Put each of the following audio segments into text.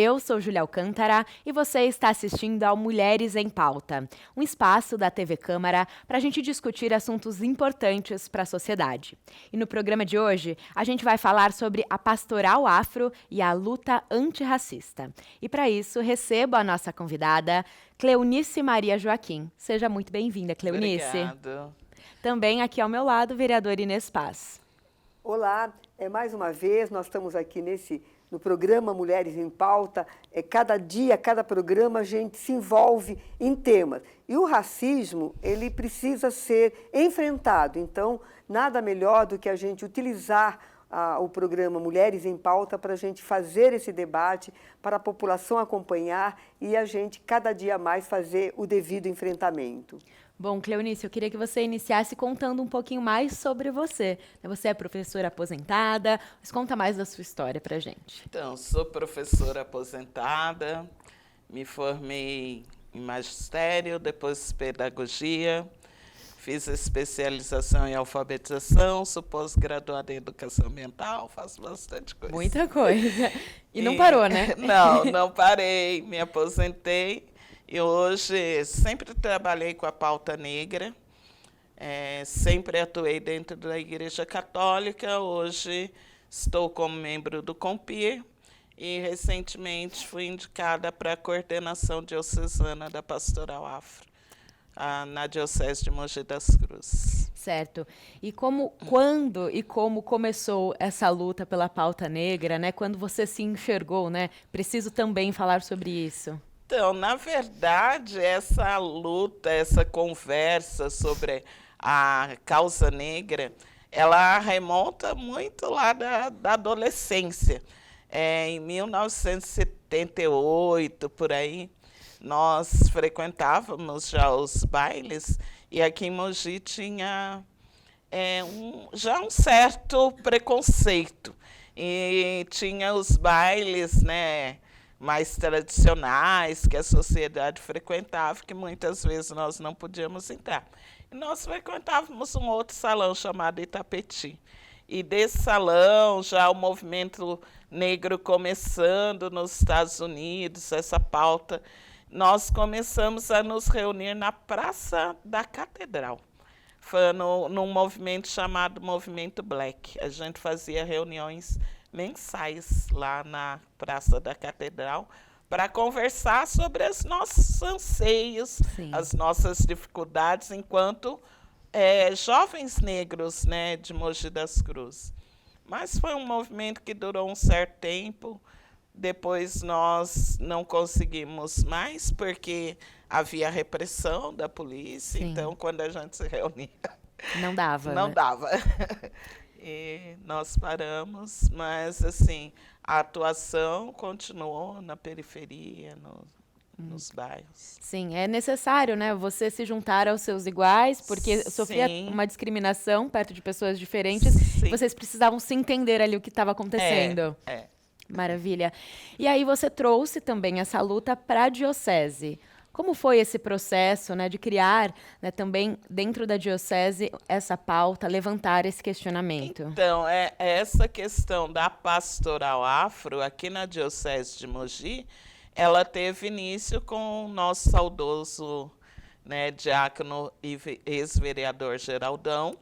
Eu sou Júlia Alcântara e você está assistindo ao Mulheres em Pauta, um espaço da TV Câmara para a gente discutir assuntos importantes para a sociedade. E no programa de hoje, a gente vai falar sobre a pastoral afro e a luta antirracista. E para isso, recebo a nossa convidada, Cleonice Maria Joaquim. Seja muito bem-vinda, Cleonice. Obrigado. Também aqui ao meu lado, o vereador Inês Paz. Olá, mais uma vez, nós estamos aqui no programa Mulheres em Pauta. Cada dia, cada programa, a gente se envolve em temas. E o racismo, ele precisa ser enfrentado. Então, nada melhor do que a gente utilizar o programa Mulheres em Pauta para a gente fazer esse debate, para a população acompanhar e a gente, cada dia mais, fazer o devido enfrentamento. Bom, Cleonice, eu queria que você iniciasse contando um pouquinho mais sobre você. Você é professora aposentada, mas conta mais da sua história pra gente. Então, sou professora aposentada, me formei em magistério, depois pedagogia, fiz especialização em alfabetização, sou pós-graduada em educação ambiental, faço bastante coisa. Muita coisa. E não parou, né? Não parei, me aposentei. E hoje sempre trabalhei com a pauta negra, sempre atuei dentro da Igreja Católica. Hoje estou como membro do COMPIR e recentemente fui indicada para a coordenação diocesana da Pastoral Afro, na Diocese de Mogi das Cruzes. Certo. E quando e como começou essa luta pela pauta negra, né? Quando você se enxergou, né? Preciso também falar sobre isso. Então, na verdade, essa luta, essa conversa sobre a causa negra, ela remonta muito lá da adolescência. Em 1978, por aí, nós frequentávamos já os bailes e aqui em Mogi tinha já um certo preconceito. E tinha os bailes, né, mais tradicionais que a sociedade frequentava, que muitas vezes nós não podíamos entrar. E nós frequentávamos um outro salão chamado Itapetí. E desse salão, já o movimento negro começando nos Estados Unidos, essa pauta, nós começamos a nos reunir na Praça da Catedral. Foi num movimento chamado Movimento Black. A gente fazia reuniões mensais lá na Praça da Catedral para conversar sobre os nossos anseios, Sim, as nossas dificuldades enquanto jovens negros, né, de Mogi das Cruzes. Mas foi um movimento que durou um certo tempo. Depois nós não conseguimos mais porque havia repressão da polícia. Sim. Então, quando a gente se reunia, não dava. Não né? dava. E nós paramos, mas assim, a atuação continuou na periferia, nos bairros. Sim, é necessário, né? Você se juntar aos seus iguais, porque sofria Sim. uma discriminação perto de pessoas diferentes. Sim. E vocês precisavam se entender ali o que estava acontecendo. Maravilha. E aí você trouxe também essa luta para a diocese. Como foi esse processo, né, de criar, né, também dentro da diocese essa pauta, levantar esse questionamento? Então, essa questão da pastoral afro aqui na Diocese de Mogi, ela teve início com o nosso saudoso, né, diácono e ex-vereador Geraldão,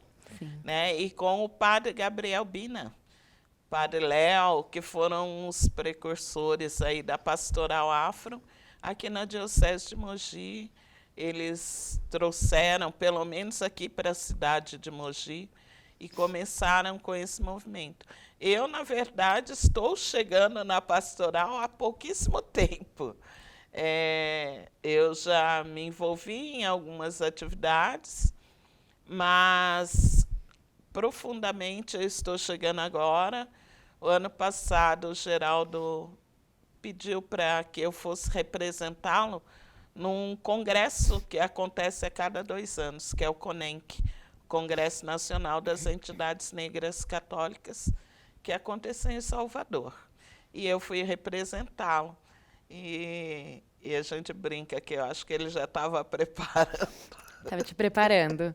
né, e com o padre Gabriel Bina, padre Léo, que foram os precursores aí da pastoral afro. Aqui na Diocese de Mogi, eles trouxeram, pelo menos aqui para a cidade de Mogi, e começaram com esse movimento. Eu, na verdade, estou chegando na pastoral há pouquíssimo tempo. Eu já me envolvi em algumas atividades, mas profundamente eu estou chegando agora. O ano passado, o Geraldo pediu para que eu fosse representá-lo num congresso que acontece a cada 2 anos, que é o CONENC, Congresso Nacional das Entidades Negras Católicas, que aconteceu em Salvador. E eu fui representá-lo. E a gente brinca que eu acho que ele já estava preparando. Estava te preparando.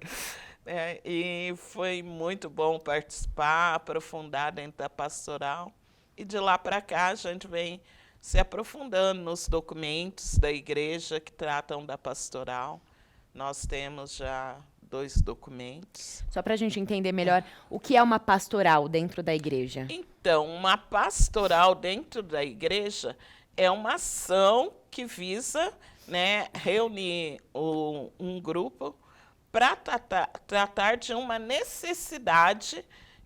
E foi muito bom participar, aprofundar dentro da pastoral. E de lá para cá a gente vem se aprofundando nos documentos da igreja que tratam da pastoral. Nós temos já 2 documentos. Só para a gente entender melhor, o que é uma pastoral dentro da igreja? Então, uma pastoral dentro da igreja é uma ação que visa, né, reunir um grupo para tratar de uma necessidade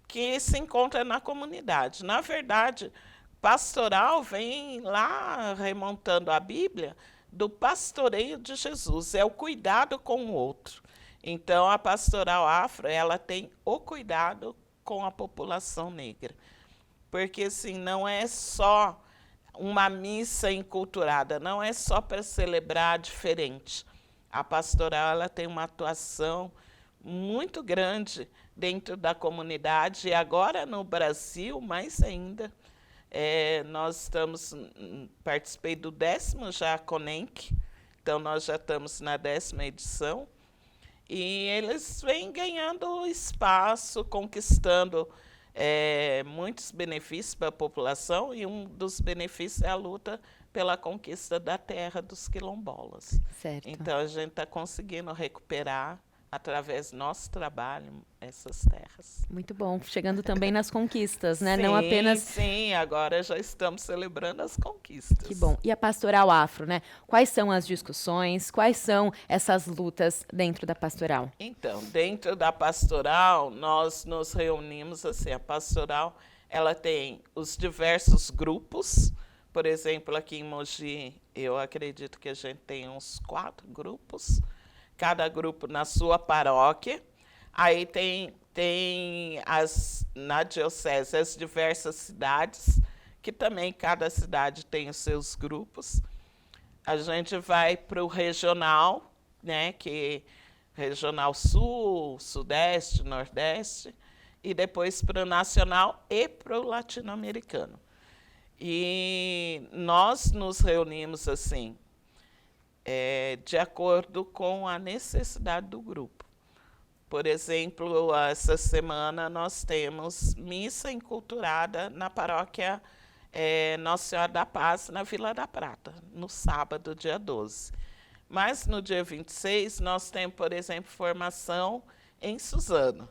que se encontra na comunidade. Na verdade, pastoral vem lá, remontando a Bíblia, do pastoreio de Jesus, é o cuidado com o outro. Então, a pastoral afro, ela tem o cuidado com a população negra. Porque, assim, não é só uma missa enculturada, não é só para celebrar diferente. A pastoral, ela tem uma atuação muito grande dentro da comunidade, e agora no Brasil, mais ainda. Nós participei do 10º já Conenc, então nós já estamos na 10ª edição, e eles vêm ganhando espaço, conquistando muitos benefícios para a população, e um dos benefícios é a luta pela conquista da terra dos quilombolas. Certo. Então, a gente está conseguindo recuperar, através do nosso trabalho, essas terras. Muito bom. Chegando também nas conquistas, né? Sim, Não apenas... Sim, agora já estamos celebrando as conquistas. Que bom. E a pastoral afro, né? Quais são as discussões? Quais são essas lutas dentro da pastoral? Então, dentro da pastoral, nós nos reunimos assim, a pastoral, ela tem os diversos grupos. Por exemplo, aqui em Mogi, eu acredito que a gente tem uns 4 grupos, cada grupo na sua paróquia. Aí tem na diocese as diversas cidades, que também cada cidade tem os seus grupos. A gente vai para o regional, né, que regional sul, sudeste, nordeste, e depois para o nacional e para o latino-americano. E nós nos reunimos assim, de acordo com a necessidade do grupo. Por exemplo, essa semana nós temos missa enculturada na paróquia Nossa Senhora da Paz, na Vila da Prata, no sábado, dia 12. Mas no dia 26 nós temos, por exemplo, formação em Suzano,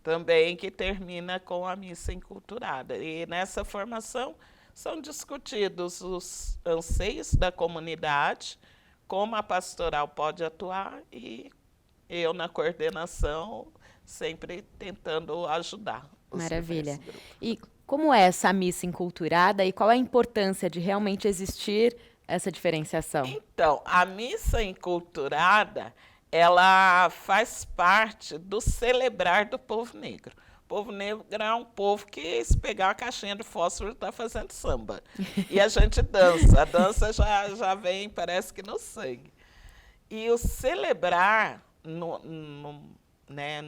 também que termina com a missa enculturada. E nessa formação são discutidos os anseios da comunidade, como a pastoral pode atuar, e eu, na coordenação, sempre tentando ajudar os Maravilha. grupos. E como é essa missa enculturada e qual é a importância de realmente existir essa diferenciação? Então, a missa enculturada, ela faz parte do celebrar do povo negro. O povo negro é um povo que, se pegar uma caixinha de fósforo, está fazendo samba. E a gente dança. A dança já vem, parece que no sangue. E o celebrar, no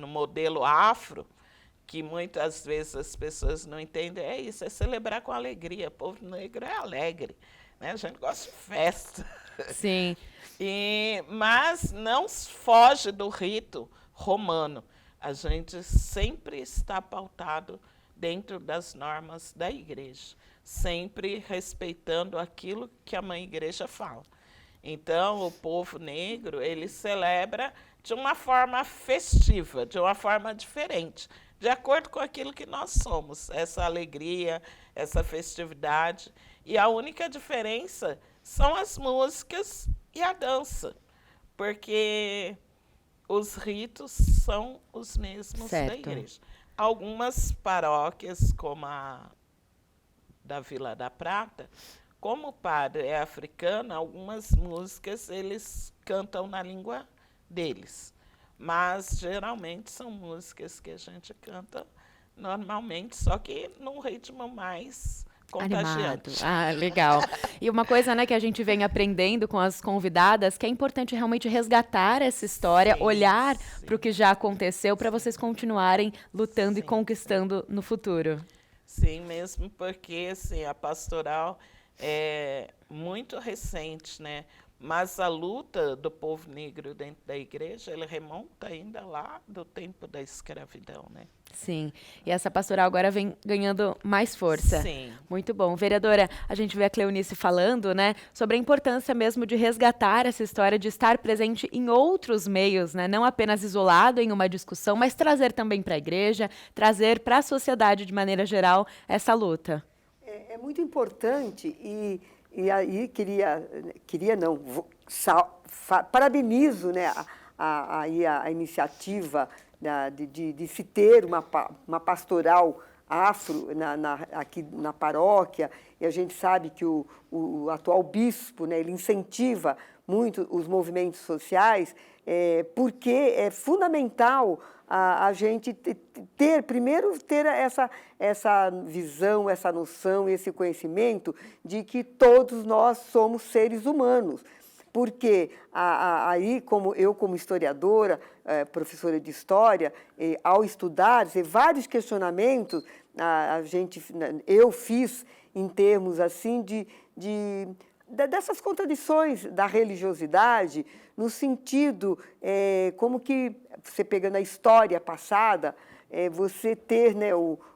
modelo afro, que muitas vezes as pessoas não entendem, é isso, é celebrar com alegria. O povo negro é alegre, né? A gente gosta de festa. Sim. Mas não foge do rito romano. A gente sempre está pautado dentro das normas da igreja, sempre respeitando aquilo que a mãe igreja fala. Então, o povo negro, ele celebra de uma forma festiva, de uma forma diferente, de acordo com aquilo que nós somos, essa alegria, essa festividade. E a única diferença são as músicas e a dança, porque os ritos são os mesmos da igreja. Algumas paróquias, como a da Vila da Prata, como o padre é africano, algumas músicas eles cantam na língua deles. Mas, geralmente, são músicas que a gente canta normalmente, só que num ritmo mais contagiante. Animado. Ah, legal. E uma coisa, né, que a gente vem aprendendo com as convidadas, que é importante realmente resgatar essa história, olhar para o que já aconteceu, para vocês continuarem lutando e conquistando no futuro. Sim, mesmo porque assim, a pastoral é muito recente, né? Mas a luta do povo negro dentro da igreja, ele remonta ainda lá do tempo da escravidão, né? Sim, e essa pastoral agora vem ganhando mais força. Sim. Muito bom. Vereadora, a gente vê a Cleonice falando, né, sobre a importância mesmo de resgatar essa história, de estar presente em outros meios, né, não apenas isolado em uma discussão, mas trazer também para a igreja, trazer para a sociedade de maneira geral essa luta. É muito importante e aí queria não, parabenizo, né, a iniciativa de se ter uma pastoral afro aqui na paróquia, e a gente sabe que o atual bispo, né, ele incentiva muito os movimentos sociais, porque é fundamental a gente primeiro ter essa visão, essa noção, esse conhecimento de que todos nós somos seres humanos. Porque aí, como historiadora, professora de história, ao estudar vários questionamentos, eu fiz em termos assim dessas contradições da religiosidade, no sentido, como que, você pegando a história passada, você ter, né,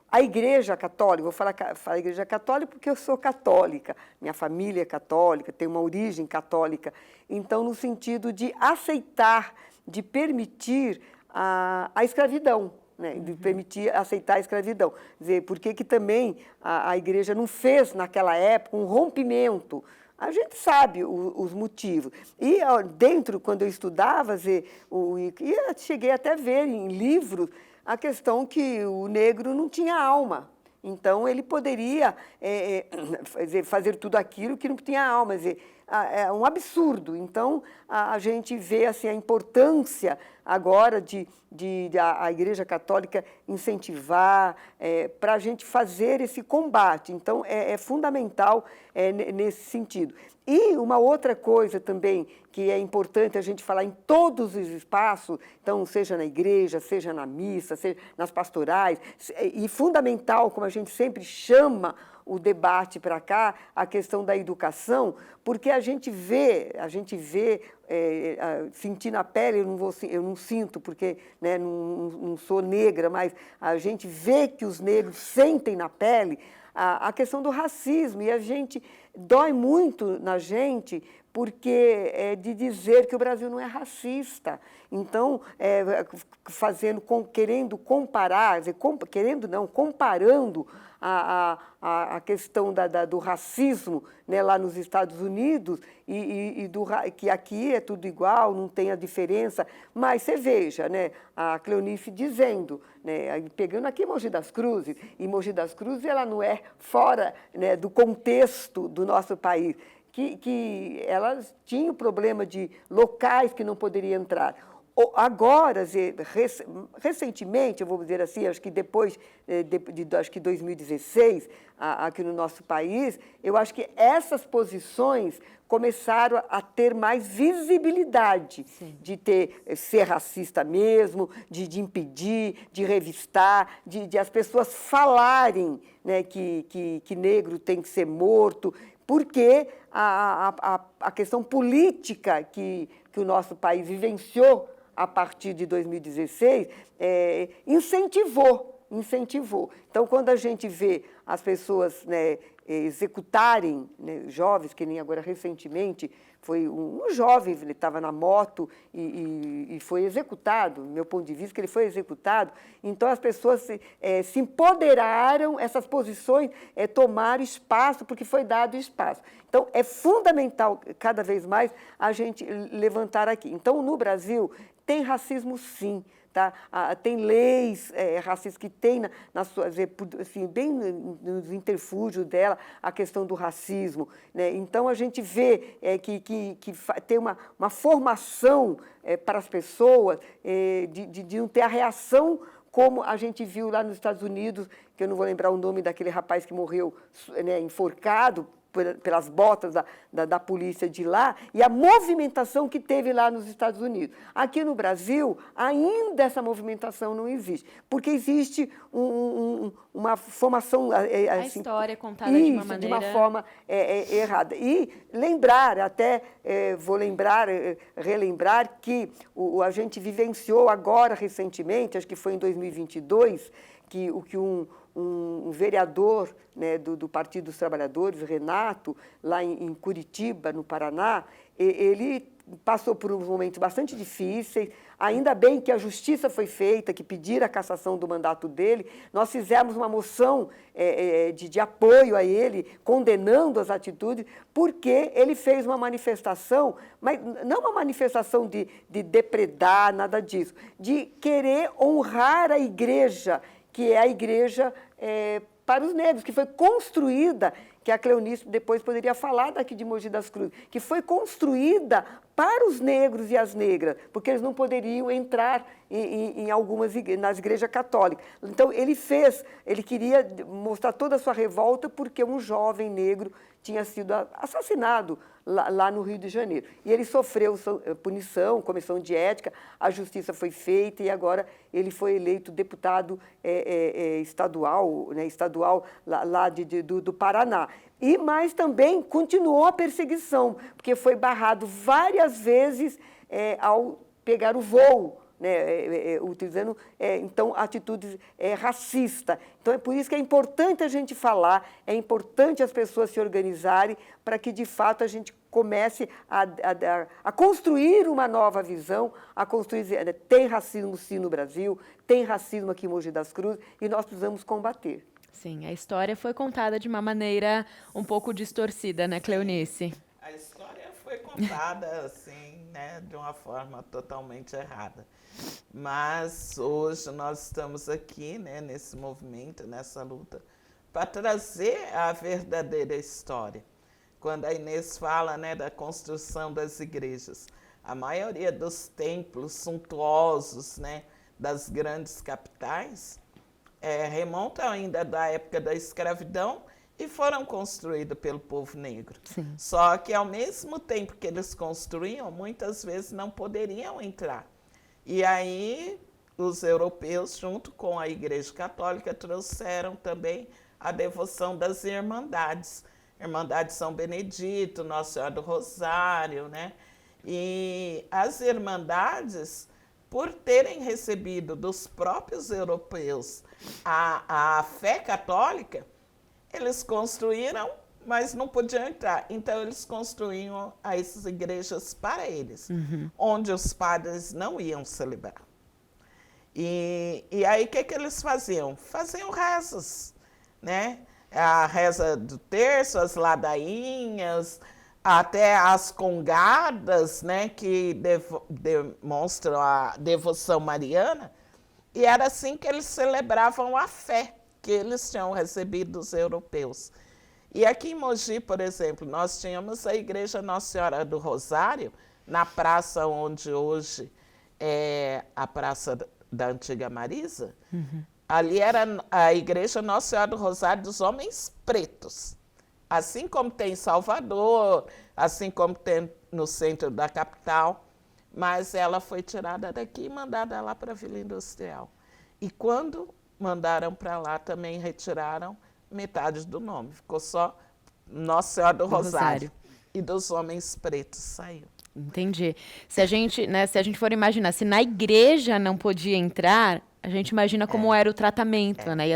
a Igreja Católica, vou falar a Igreja Católica porque eu sou católica, minha família é católica, tem uma origem católica, então, no sentido de aceitar, de permitir a escravidão, né, de permitir aceitar a escravidão. Quer dizer, por que também a Igreja não fez, naquela época, um rompimento? A gente sabe os motivos. E dentro, quando eu estudava, cheguei até a ver em livros a questão que o negro não tinha alma. Então, ele poderia fazer tudo aquilo que não tinha alma. Quer dizer, é um absurdo. Então, a gente vê assim, a importância agora de a Igreja Católica incentivar para a gente fazer esse combate. Então, é fundamental nesse sentido. E uma outra coisa também que é importante a gente falar em todos os espaços, então, seja na igreja, seja na missa, seja nas pastorais, e fundamental, como a gente sempre chama o debate para cá, a questão da educação, porque a gente vê sentir na pele, eu não sinto, porque, né, não sou negra, mas a gente vê que os negros sentem na pele a questão do racismo, e a gente dói muito na gente, porque de dizer que o Brasil não é racista. Então, querendo comparar, comparando a questão do racismo, né, lá nos Estados Unidos, que aqui é tudo igual, não tem a diferença. Mas você veja, né, a Cleonice dizendo, né, pegando aqui Mogi das Cruzes, e Mogi das Cruzes ela não é fora, né, do contexto do nosso país, que elas tinham problema de locais que não poderiam entrar. Agora, recentemente, eu vou dizer assim, acho que depois acho que 2016, aqui no nosso país, eu acho que essas posições começaram a ter mais visibilidade. Sim. De ser racista mesmo, de impedir, de revistar, de as pessoas falarem, né, que negro tem que ser morto, porque a questão política que o nosso país vivenciou a partir de 2016, incentivou. Então, quando a gente vê as pessoas, né, executarem, né, jovens, que nem agora recentemente, foi um jovem, ele estava na moto e foi executado, do meu ponto de vista, que ele foi executado. Então, as pessoas se empoderaram, essas posições tomaram espaço, porque foi dado espaço. Então, é fundamental, cada vez mais, a gente levantar aqui. Então, no Brasil, tem racismo, sim. Tá? Tem leis racistas que tem assim, bem nos interfúgios dela a questão do racismo, né? Então, a gente vê que tem uma formação para as pessoas de não ter a reação como a gente viu lá nos Estados Unidos, que eu não vou lembrar o nome daquele rapaz que morreu, né, enforcado pelas botas da polícia de lá e a movimentação que teve lá nos Estados Unidos. Aqui no Brasil, ainda essa movimentação não existe, porque existe uma formação... A assim, história contada de uma maneira... de uma forma errada. E lembrar, vou relembrar que a gente vivenciou agora, recentemente, acho que foi em 2022, que um vereador, né, do Partido dos Trabalhadores, Renato, lá em Curitiba, no Paraná, ele passou por uns momentos bastante difíceis. Ainda bem que a justiça foi feita, que pediram a cassação do mandato dele. Nós fizemos uma moção de apoio a ele, condenando as atitudes, porque ele fez uma manifestação, mas não uma manifestação de depredar, nada disso, de querer honrar a igreja, que é a igreja para os negros, que foi construída, que a Cleonice depois poderia falar daqui de Mogi das Cruzes, que foi construída para os negros e as negras, porque eles não poderiam entrar nas igrejas católicas. Então, ele queria mostrar toda a sua revolta porque um jovem negro tinha sido assassinado lá no Rio de Janeiro. E ele sofreu punição, comissão de ética, a justiça foi feita e agora ele foi eleito deputado estadual, né, lá do Paraná. Mas também continuou a perseguição, porque foi barrado várias vezes ao pegar o voo, né, utilizando, então, atitudes racistas. Então, é por isso que é importante a gente falar, é importante as pessoas se organizarem para que, de fato, a gente comece a construir uma nova visão, tem racismo, sim, no Brasil, tem racismo aqui em Mogi das Cruzes, e nós precisamos combater. Sim, a história foi contada de uma maneira um pouco distorcida, né, Cleonice? A história foi contada, assim, né, de uma forma totalmente errada. Mas hoje nós estamos aqui, né, nesse movimento, nessa luta, para trazer a verdadeira história. Quando a Inês fala, né, da construção das igrejas, a maioria dos templos suntuosos, né, das grandes capitais remontam ainda da época da escravidão e foram construídos pelo povo negro. Sim. Só que, ao mesmo tempo que eles construíam, muitas vezes não poderiam entrar. E aí, os europeus, junto com a Igreja Católica, trouxeram também a devoção das irmandades. Irmandade São Benedito, Nossa Senhora do Rosário, né? E as irmandades, por terem recebido dos próprios europeus a fé católica, eles construíram, mas não podiam entrar. Então, eles construíam essas igrejas para eles, onde os padres não iam celebrar. E aí, o que eles faziam? Faziam rezas, né? A reza do terço, as ladainhas, até as congadas, né, que demonstram a devoção mariana. E era assim que eles celebravam a fé que eles tinham recebido dos europeus. E aqui em Mogi, por exemplo, nós tínhamos a Igreja Nossa Senhora do Rosário, na praça onde hoje é a Praça da Antiga Marisa. Ali era a Igreja Nossa Senhora do Rosário dos Homens Pretos. Assim como tem em Salvador, assim como tem no centro da capital, mas ela foi tirada daqui e mandada lá para a Vila Industrial. E quando mandaram para lá, também retiraram metade do nome. Ficou só Nossa Senhora do Rosário. E dos Homens Pretos saiu. Entendi. Se a gente for imaginar, se na igreja não podia entrar, a gente imagina como era o tratamento, né? E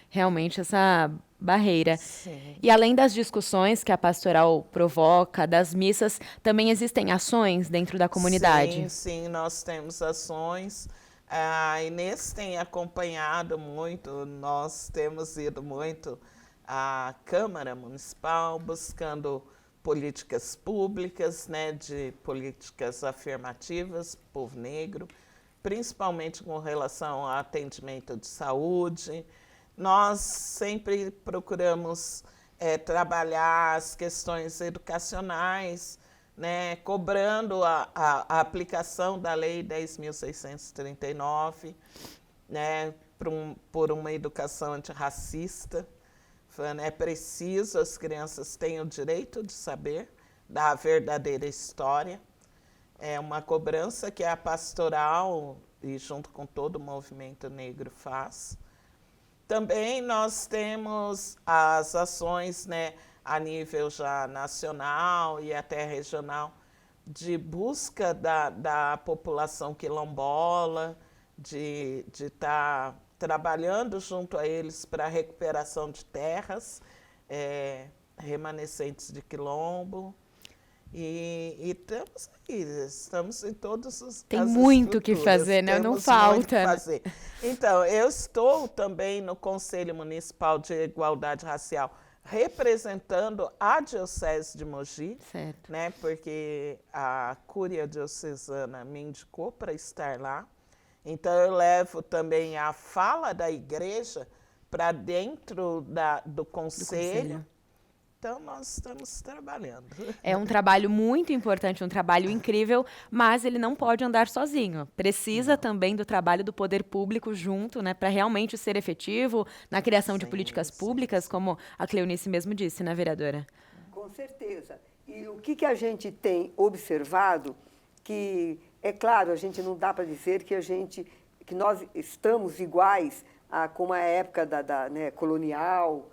realmente essa barreira. Sim. E além das discussões que a pastoral provoca, das missas, também existem ações dentro da comunidade? Sim, nós temos ações. A Inês tem acompanhado muito, nós temos ido muito à Câmara Municipal buscando políticas públicas, né, de políticas afirmativas para o povo negro, principalmente com relação ao atendimento de saúde. Nós sempre procuramos trabalhar as questões educacionais, né, cobrando a aplicação da Lei 10.639, né, por uma educação antirracista. falando, é preciso, as crianças têm o direito de saber da verdadeira história. É uma cobrança que a pastoral, e junto com todo o movimento negro, faz. Também nós temos as ações, né, a nível já nacional e até regional, de busca da população quilombola, de estar trabalhando junto a eles para a recuperação de terras remanescentes de quilombo. E estamos em todos os Tem muito o que fazer, né? Não falta. Fazer. Então, eu estou também no Conselho Municipal de Igualdade Racial, representando a Diocese de Mogi, Certo. né? Porque a Cúria Diocesana me indicou para estar lá. Então, eu levo também a fala da igreja para dentro do conselho. Então, nós estamos trabalhando. É um trabalho muito importante, um trabalho incrível, mas ele não pode andar sozinho. Precisa também do trabalho do poder público junto, né, para realmente ser efetivo na criação de políticas públicas, como a Cleonice mesmo disse, né, vereadora? Com certeza. E o que a gente tem observado, que, é claro, a gente não dá para dizer que nós estamos iguais como a época né, colonial,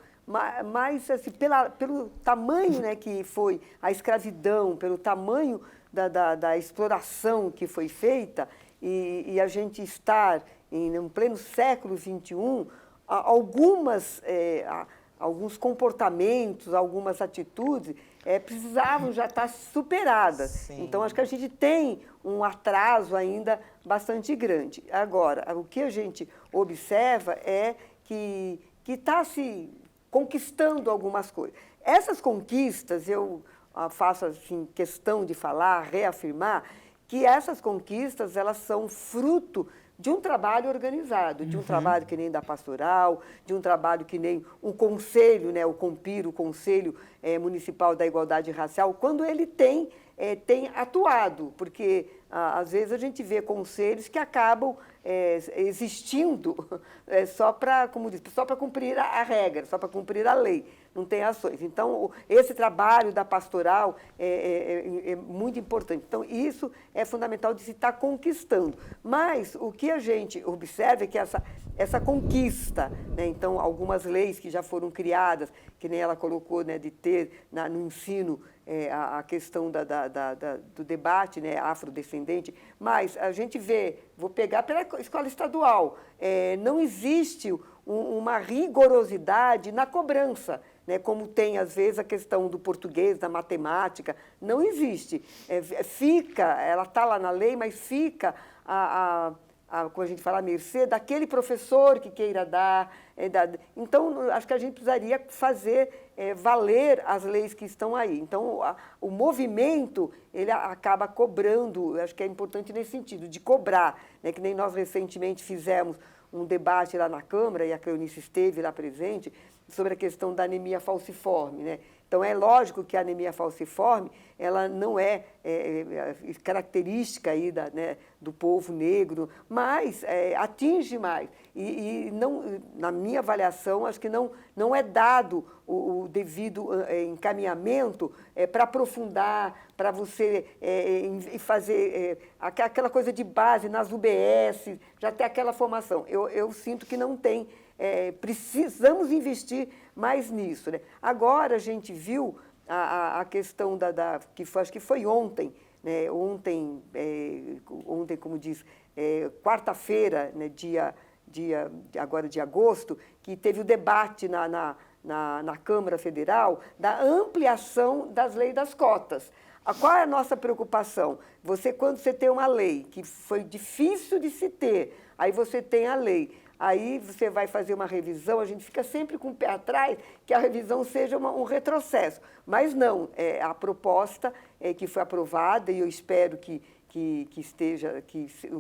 mas assim, pelo tamanho, né, que foi a escravidão, pelo tamanho da exploração que foi feita, e a gente estar em pleno século XXI, alguns comportamentos, algumas atitudes precisavam já estar superadas. Sim. Então, acho que a gente tem um atraso ainda bastante grande. Agora, o que a gente observa é que está se conquistando algumas coisas. Essas conquistas, eu faço assim, questão de falar, reafirmar, que essas conquistas elas são fruto de um trabalho organizado, de um trabalho que nem da pastoral, de um trabalho que nem o conselho, né, o COMPIR, o Conselho Municipal da Igualdade Racial, quando ele tem atuado, porque às vezes a gente vê conselhos que acabam existindo só para cumprir a regra, só para cumprir a lei, não tem ações. Então, esse trabalho da pastoral é muito importante. Então, isso é fundamental de se estar conquistando. Mas o que a gente observa é que essa conquista, né, então, algumas leis que já foram criadas, que nem ela colocou, né, de ter no ensino a questão do debate, né, afrodescendente, mas a gente vê, vou pegar pela escola estadual, não existe uma rigorosidade na cobrança, né, como tem, às vezes, a questão do português, da matemática, não existe. Ela está lá na lei, mas fica como a gente fala, a mercê daquele professor que queira dar. Então, acho que a gente precisaria fazer valer as leis que estão aí. Então, o movimento, ele acaba cobrando, acho que é importante nesse sentido, de cobrar, né? Que nem nós recentemente fizemos um debate lá na Câmara, e a Cleonice esteve lá presente, sobre a questão da anemia falciforme, né? Então, é lógico que a anemia falciforme, ela não é característica aí né, do povo negro, mas atinge mais. E não, na minha avaliação, acho que não é dado o devido encaminhamento para aprofundar, para você fazer aquela coisa de base nas UBS, já ter aquela formação. Eu sinto que não tem. Precisamos investir mais nisso, né? Agora a gente viu a questão acho que foi ontem, né? Ontem, como diz, quarta-feira, né? Agora de agosto, que teve o debate na Câmara Federal da ampliação das leis das cotas. Qual é a nossa preocupação? Quando você tem uma lei que foi difícil de se ter, aí você tem a lei. Aí você vai fazer uma revisão, a gente fica sempre com o pé atrás que a revisão seja um retrocesso. Mas não, a proposta que foi aprovada, e eu espero que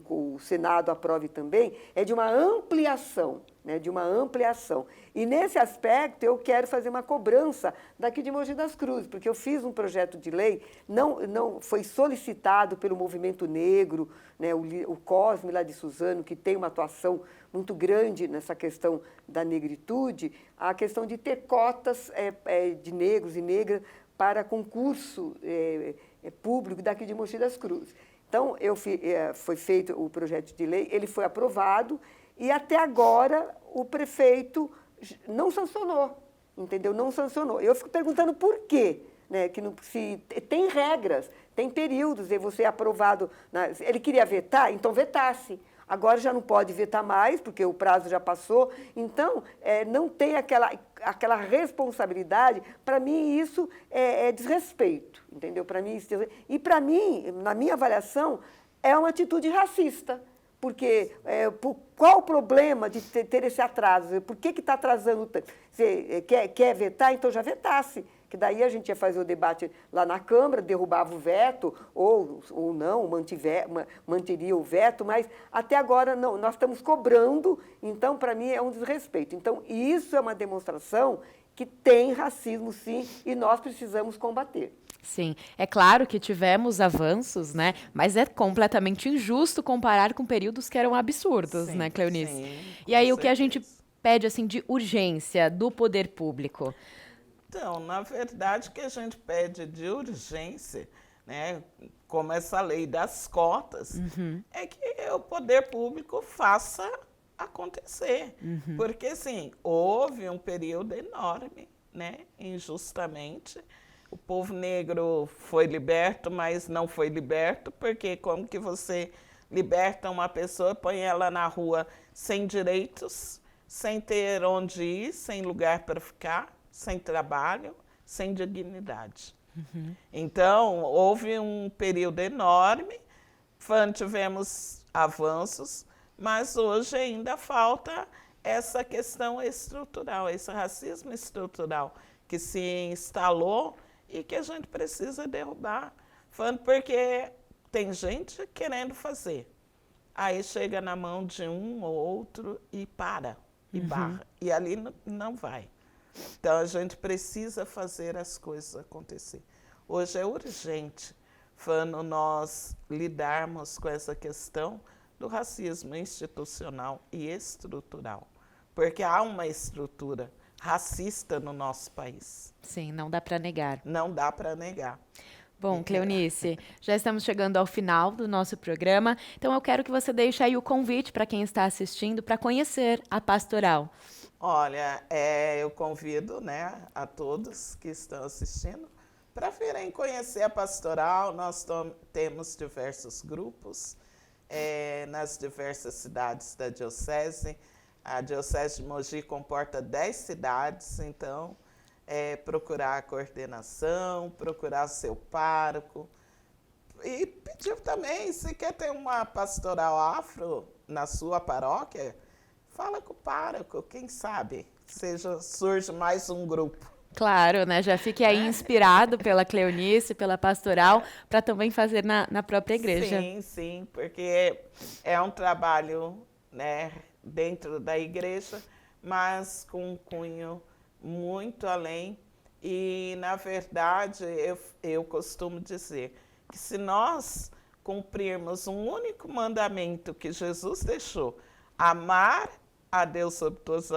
o Senado aprove também, é de uma ampliação, né, de uma ampliação. E nesse aspecto eu quero fazer uma cobrança daqui de Mogi das Cruzes, porque eu fiz um projeto de lei, não foi solicitado pelo movimento negro, né, o Cosme lá de Suzano, que tem uma atuação muito grande nessa questão da negritude, a questão de ter cotas de negros e negras para concurso público daqui de Mogi das Cruzes. Então, foi feito o projeto de lei, ele foi aprovado e até agora o prefeito não sancionou, entendeu? Não sancionou. Eu fico perguntando por quê, né? Que se tem regras, tem períodos, e você é aprovado. Ele queria vetar, então vetasse. Agora já não pode vetar mais, porque o prazo já passou. Então, não tem aquela responsabilidade. Para mim, isso é desrespeito, entendeu? Para mim, e para mim, na minha avaliação, é uma atitude racista. Porque qual o problema de ter esse atraso? Por que está atrasando tanto? Você quer vetar? Então já vetasse. Que daí a gente ia fazer o debate lá na Câmara, derrubava o veto, ou não, manteria o veto, mas até agora não, nós estamos cobrando, então, para mim, é um desrespeito. Então, isso é uma demonstração que tem racismo, sim, e nós precisamos combater. Sim, é claro que tivemos avanços, né? Mas é completamente injusto comparar com períodos que eram absurdos, né, Cleonice? Sim, e aí, com o que a gente certeza. pede, assim, de urgência do poder público? Então, na verdade, o que a gente pede de urgência, né, como essa lei das cotas, é que o poder público faça acontecer. Porque, assim, houve um período enorme, né, injustamente. O povo negro foi liberto, mas não foi liberto, porque como que você liberta uma pessoa, põe ela na rua sem direitos, sem ter onde ir, sem lugar para ficar, sem trabalho, sem dignidade. Então, houve um período enorme, tivemos avanços, mas hoje ainda falta essa questão estrutural, esse racismo estrutural que se instalou e que a gente precisa derrubar. Porque tem gente querendo fazer. Aí chega na mão de um ou outro e para, e barra. E ali não vai. Então, a gente precisa fazer as coisas acontecer. Hoje é urgente, nós lidarmos com essa questão do racismo institucional e estrutural, porque há uma estrutura racista no nosso país. Sim, não dá para negar. Não dá para negar. Bom, Cleonice, já estamos chegando ao final do nosso programa, então eu quero que você deixe aí o convite para quem está assistindo para conhecer a Pastoral. Olha, eu convido, né, a todos que estão assistindo para virem conhecer a Pastoral. Nós temos diversos grupos nas diversas cidades da Diocese. A Diocese de Mogi comporta 10 cidades, então procurar a coordenação, procurar o seu pároco. E pedir também, se quer ter uma pastoral afro na sua paróquia, fala com o pároco, quem sabe surge mais um grupo. Claro, né? Já fique aí inspirado pela Cleonice, pela Pastoral, para também fazer na própria igreja. Sim, sim, porque é um trabalho, né, dentro da igreja, mas com um cunho muito além. E, na verdade, eu costumo dizer que se nós cumprirmos um único mandamento que Jesus deixou, amar a Deus sobre todas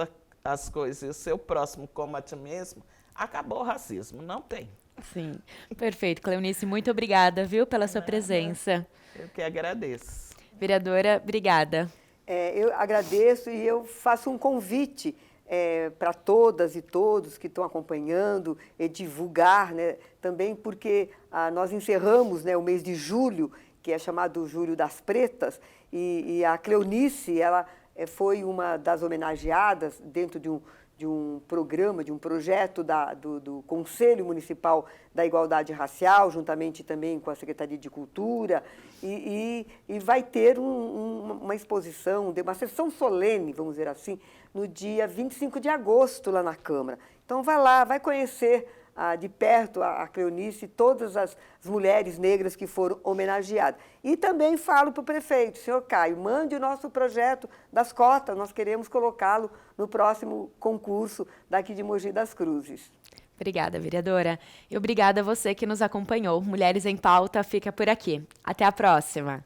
as coisas e o seu próximo como a ti mesmo, acabou o racismo, não tem. Sim, perfeito. Cleonice, muito obrigada, viu, pela sua presença. Eu que agradeço. Vereadora, obrigada. Eu agradeço e eu faço um convite para todas e todos que estão acompanhando e divulgar, né, também porque nós encerramos, né, o mês de julho, que é chamado Julho das Pretas, e a Cleonice, ela foi uma das homenageadas dentro de um programa, de um projeto do Conselho Municipal da Igualdade Racial, juntamente também com a Secretaria de Cultura, e vai ter uma exposição, uma sessão solene, vamos dizer assim, no dia 25 de agosto, lá na Câmara. Então, vai lá, vai conhecer de perto a Cleonice e todas as mulheres negras que foram homenageadas. E também falo para o prefeito, senhor Caio, mande o nosso projeto das cotas, nós queremos colocá-lo no próximo concurso daqui de Mogi das Cruzes. Obrigada, vereadora. E obrigada a você que nos acompanhou. Mulheres em Pauta fica por aqui. Até a próxima.